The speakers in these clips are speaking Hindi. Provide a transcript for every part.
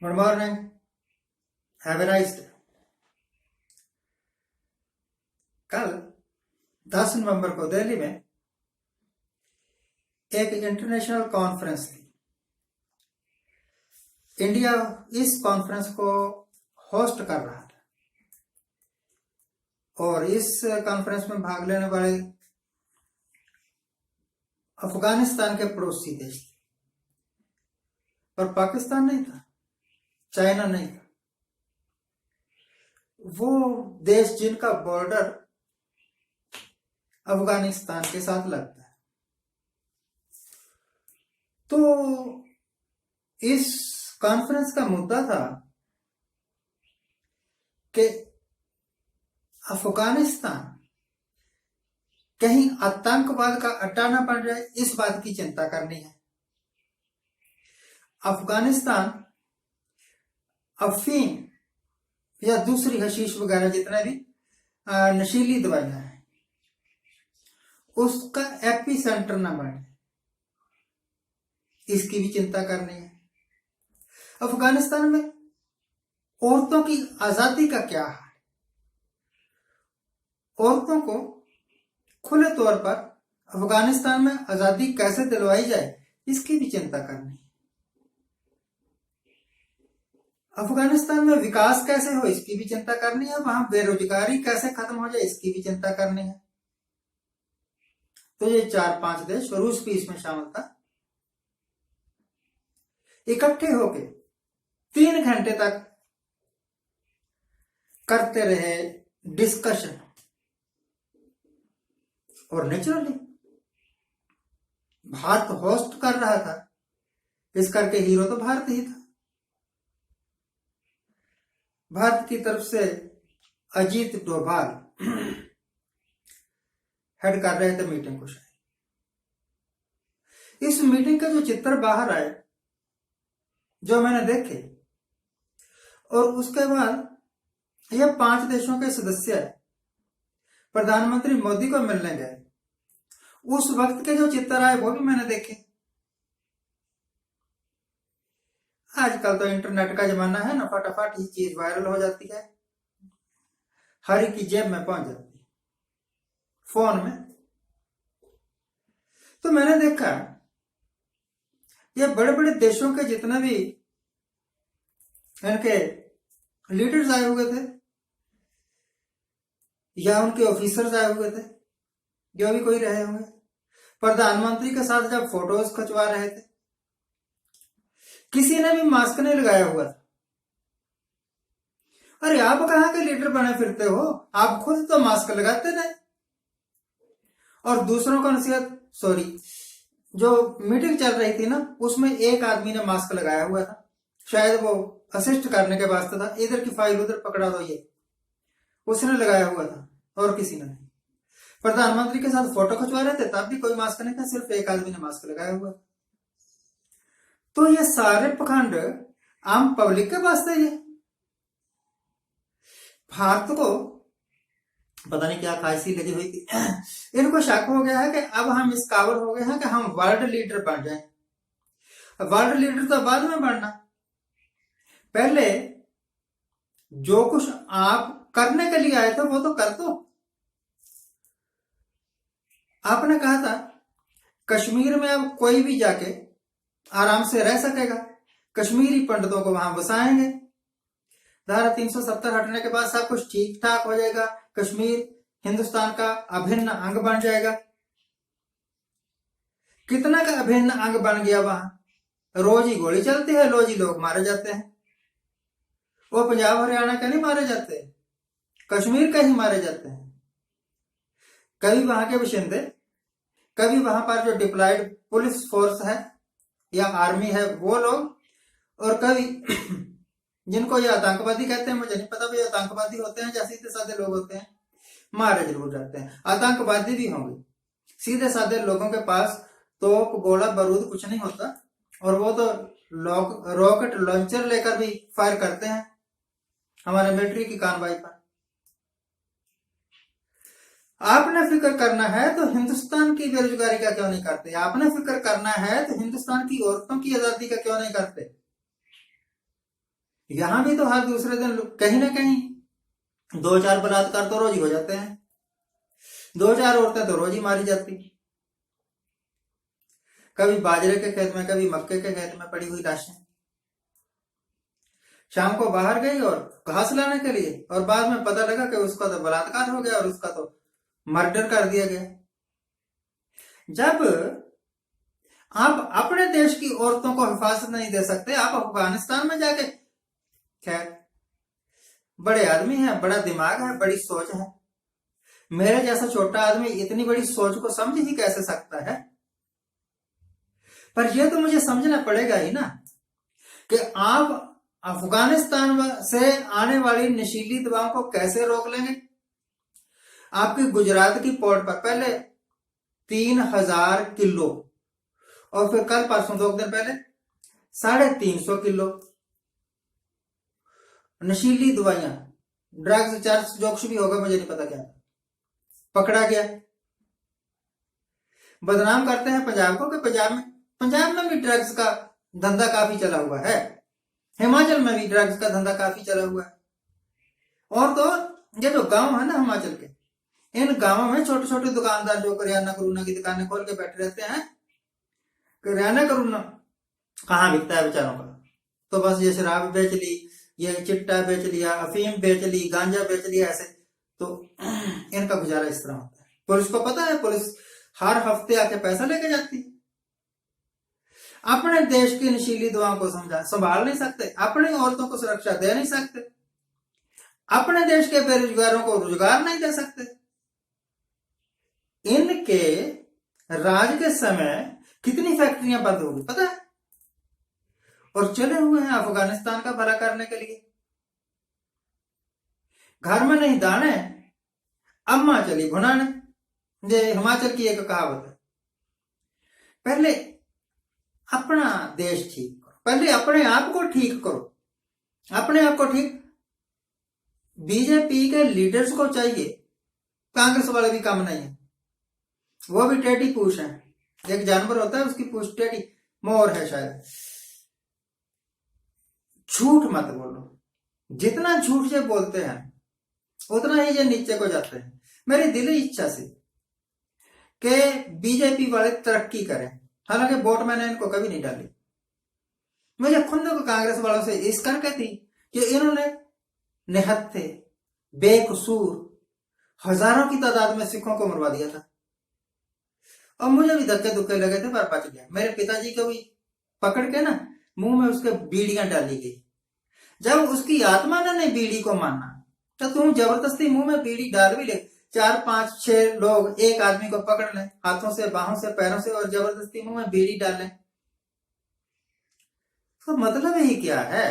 Good morning, have a nice day. कल 10 नवंबर को दिल्ली में एक इंटरनेशनल कॉन्फ्रेंस थी। इंडिया इस कॉन्फ्रेंस को होस्ट कर रहा था और इस कॉन्फ्रेंस में भाग लेने वाले अफगानिस्तान के पड़ोसी देश थे और पाकिस्तान नहीं था, चाइना नहीं था। वो देश जिनका बॉर्डर अफगानिस्तान के साथ लगता है। तो इस कॉन्फ्रेंस का मुद्दा था कि अफगानिस्तान कहीं आतंकवाद का अड्डा न बन जाए, इस बात की चिंता करनी है। अफगानिस्तान अफीम या दूसरी हशीश वगैरह जितने भी नशीली दवाइयां हैं, उसका एपी सेंटर न बने, इसकी भी चिंता करनी है। अफगानिस्तान में औरतों की आजादी का क्या है? औरतों को खुले तौर पर अफगानिस्तान में आजादी कैसे दिलवाई जाए, इसकी भी चिंता करनी है। अफगानिस्तान में विकास कैसे हो, इसकी भी चिंता करनी है। वहां बेरोजगारी कैसे खत्म हो जाए, इसकी भी चिंता करनी है। तो ये 4-5 देश, रूस भी इसमें शामिल था, इकट्ठे होके 3 घंटे तक करते रहे डिस्कशन। और नेचुरली भारत होस्ट कर रहा था, इस करके हीरो तो भारत ही था। भारत की तरफ से अजीत डोभाल हेड कर रहे थे मीटिंग को। शायद इस मीटिंग के जो चित्र बाहर आए, जो मैंने देखे, और उसके बाद यह 5 देशों के सदस्य प्रधानमंत्री मोदी को मिलने गए, उस वक्त के जो चित्र आए वो भी मैंने देखे। आजकल तो इंटरनेट का जमाना है ना, फटाफट ही चीज वायरल हो जाती है, हर एक की जेब में पहुंच जाती है, फोन में। तो मैंने देखा ये बड़े बड़े देशों के जितने भी इनके लीडर्स आए हुए थे या उनके ऑफिसर्स आए हुए थे, जो भी कोई रहे होंगे, प्रधानमंत्री के साथ जब फोटोज खिंचवा रहे थे, किसी ने भी मास्क नहीं लगाया हुआ था। अरे आप कहां के लीडर बने फिरते हो? आप खुद तो मास्क लगाते नहीं और दूसरों को नसीहत। सॉरी, जो मीटिंग चल रही थी ना, उसमें एक आदमी ने मास्क लगाया हुआ था, शायद वो असिस्ट करने के वास्ते था, इधर की फाइल उधर पकड़ा दो, ये उसने लगाया हुआ था और किसी ने नहीं। प्रधानमंत्री के साथ फोटो खिंचवा रहे थे, तब भी कोई मास्क नहीं था, सिर्फ एक आदमी ने मास्क लगाया हुआ था। तो ये सारे पखंड आम पब्लिक के वास्ते ये भारत को पता नहीं क्या खांसी लगी हुई थी। इनको शक हो गया है कि अब हम इस काबिल हो गए हैं कि हम वर्ल्ड लीडर बन जाएं। वर्ल्ड लीडर तो बाद में बनना, पहले जो कुछ आप करने के लिए आए थे वो तो कर दो। आपने कहा था कश्मीर में अब कोई भी जाके आराम से रह सकेगा, कश्मीरी पंडितों को वहां बसाएंगे, धारा 370 हटने के बाद सब कुछ ठीक ठाक हो जाएगा, कश्मीर हिंदुस्तान का अभिन्न अंग बन जाएगा। कितना का अभिन्न अंग बन गया? वहां रोज ही गोली चलती है, रोज ही लोग मारे जाते हैं। वो पंजाब हरियाणा के नहीं मारे जाते, कश्मीर के ही मारे जाते हैं। कभी वहां के बाशिंदे, कभी वहां पर जो डिप्लॉयड पुलिस फोर्स है या आर्मी है वो लोग, और कभी जिनको ये आतंकवादी कहते हैं, मुझे नहीं पता भाई आतंकवादी होते हैं या सीधे साधे लोग होते हैं, मारे जरूर जाते हैं। आतंकवादी भी होंगे, सीधे साधे लोगों के पास तोप गोला बारूद कुछ नहीं होता, और वो तो रॉकेट लॉन्चर लेकर भी फायर करते हैं हमारे मिलिट्री की कार्रवाई पर। आपने फिक्र करना है तो हिंदुस्तान की बेरोजगारी का क्यों नहीं करते? आपने फिक्र करना है तो हिंदुस्तान की औरतों की आजादी का क्यों नहीं करते? यहां भी तो हर दूसरे दिन कहीं ना कहीं 2-4 बलात्कार तो रोज ही हो जाते हैं, 2-4 औरतें तो रोज ही मारी जाती। कभी बाजरे के खेत में, कभी मक्के के खेत में पड़ी हुई लाशें। शाम को बाहर गई और घास लाने के लिए, और बाद में पता लगा कि उसका तो बलात्कार हो गया और उसका तो मर्डर कर दिया गया। जब आप अपने देश की औरतों को हिफाजत नहीं दे सकते, आप अफगानिस्तान में जाके, खैर बड़े आदमी हैं, बड़ा दिमाग है, बड़ी सोच है, मेरे जैसा छोटा आदमी इतनी बड़ी सोच को समझ ही कैसे सकता है। पर यह तो मुझे समझना पड़ेगा ही ना कि आप अफगानिस्तान से आने वाली नशीली दवाओं को कैसे रोक लेंगे। आपकी गुजरात की पोर्ट पर पहले 3000 किलो, और फिर कल परसों 2 दिन पहले 350 किलो नशीली दवाइयां, ड्रग्स चर्च जो कुछ भी होगा मुझे नहीं पता क्या, पकड़ा गया। बदनाम करते हैं पंजाब को कि पंजाब में भी ड्रग्स का धंधा काफी चला हुआ है, हिमाचल में भी ड्रग्स का धंधा काफी चला हुआ है। और तो ये जो गांव है ना हिमाचल के, इन गांवों में छोटे छोटे दुकानदार जो करियाना करूना की दुकानें खोल के बैठे रहते हैं, करियाना करूना कहाँ बिकता है बेचारों का, तो बस ये शराब बेच ली, ये चिट्टा बेच लिया, अफीम बेच ली, गांजा बेच लिया, ऐसे तो इनका गुजारा इस तरह होता है। पुलिस को पता है, पुलिस हर हफ्ते आके पैसा लेके जाती है। अपने देश की नशीली दवाओं को संभाल नहीं सकते, अपनी औरतों को सुरक्षा दे नहीं सकते, अपने देश के बेरोजगारों को रोजगार नहीं दे सकते। इनके राज के समय कितनी फैक्ट्रियां बंद होगी पता है, और चले हुए हैं अफगानिस्तान का भला करने के लिए। घर में नहीं दाने, अम्मा चली भुनाने, ये हिमाचल की एक कहावत है। पहले अपना देश ठीक करो, पहले अपने आप को ठीक करो, अपने आप को ठीक। बीजेपी के लीडर्स को चाहिए, कांग्रेस वाले भी कम नहीं है, वो भी टेढ़ी पूछ है, एक जानवर होता है उसकी पूछ टेढ़ी, मोर है शायद। झूठ मत बोलो, जितना झूठ ये बोलते हैं उतना ही ये नीचे को जाते हैं। मेरी दिली इच्छा से कि बीजेपी वाले तरक्की करें, हालांकि वोट मैंने इनको कभी नहीं डाली। मुझे खुद को कांग्रेस वालों से इस करके थी कि इन्होंने निहत्थे बेकसूर हजारों की तादाद में सिखों को मरवा दिया था, और मुझे भी धक्के धुक्के लगे थे पर बच गया। मेरे पिताजी को भी पकड़ के ना मुंह में उसके बीड़ियां डाली गई। जब उसकी आत्मा ने नहीं बीड़ी को माना, तो तुम जबरदस्ती मुंह में बीड़ी डाल भी ले, 4, 5, 6 लोग एक आदमी को पकड़ लें हाथों से, बाहों से, पैरों से, और जबरदस्ती मुंह में बीड़ी डाल लें, तो मतलब ही क्या है।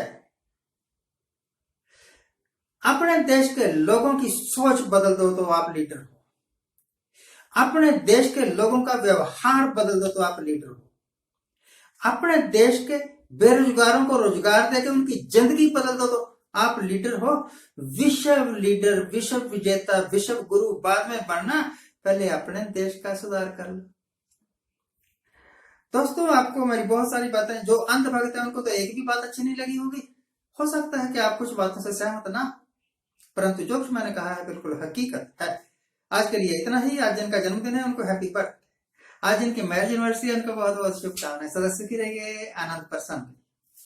अपने देश के लोगों की सोच बदल दो तो आप लीडर हो, अपने देश के लोगों का व्यवहार बदल दो तो आप लीडर हो, अपने देश के बेरोजगारों को रोजगार देकर उनकी जिंदगी बदल दो तो आप लीडर हो। विश्व लीडर, विश्व विजेता, विश्व गुरु बाद में बनना, पहले अपने देश का सुधार कर लो। दोस्तों, आपको मेरी बहुत सारी बातें, जो अंधभक्त है उनको तो एक भी बात अच्छी नहीं लगी होगी, हो सकता है कि आप कुछ बातों से सहमत ना, परंतु जो कुछ मैंने कहा है बिल्कुल हकीकत है। आज के लिए इतना ही। आज जिनका जन्मदिन है उनको हैप्पी बर्थडे, आज जिनकी मैरिज एनिवर्सरी है उनको बहुत बहुत शुभकामनाएं। सदस्य की रहिए आनंद प्रसन्न।